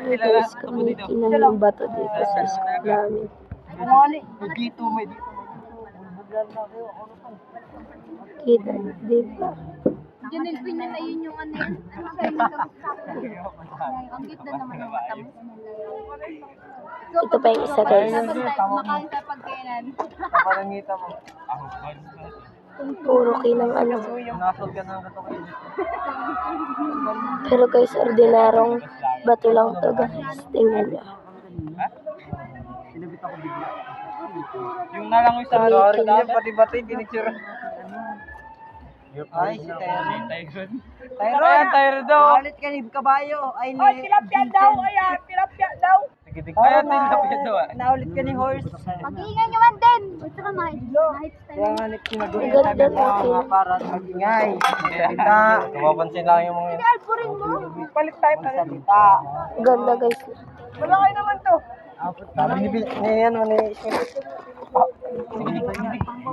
Ay guys, kumikinan yung bato dito sa school namin. Dito, may dito. Kita, di ba? Junel Pinya na yun yung ano yan. Ang cute na naman ang mata mo. Ito pa yung isa guys. Makain sa pagkainan. Kapalangita mo. Puro kinang ano. Nasol ka ng katukin. Pero guys, ordinarong bato lang to guys. Tingnan nyo. Sinabit ako bigla. Yung nalangoy sa Sorry niya, pati-pati, pinicture. Ay, si Tyron. Tyron. Tyron! Tyron daw. Malit ka ni kabayo. Ay, ni... Ay, tilapia daw! Ayan, tilapia daw! Sige, Tyron, tilapia daw. naulit ka ni horse. Pag-iingay nyo man din. Ito ka mahit Kaya nga sinagot Ang ganda namin mga natin. para mag-ingay. Salita. Mapapansin lang yung mga Alpurin mo. Palit tayo palit. Salita. Ganda guys. Wala kayo naman to. Sabi ni yan mo ni...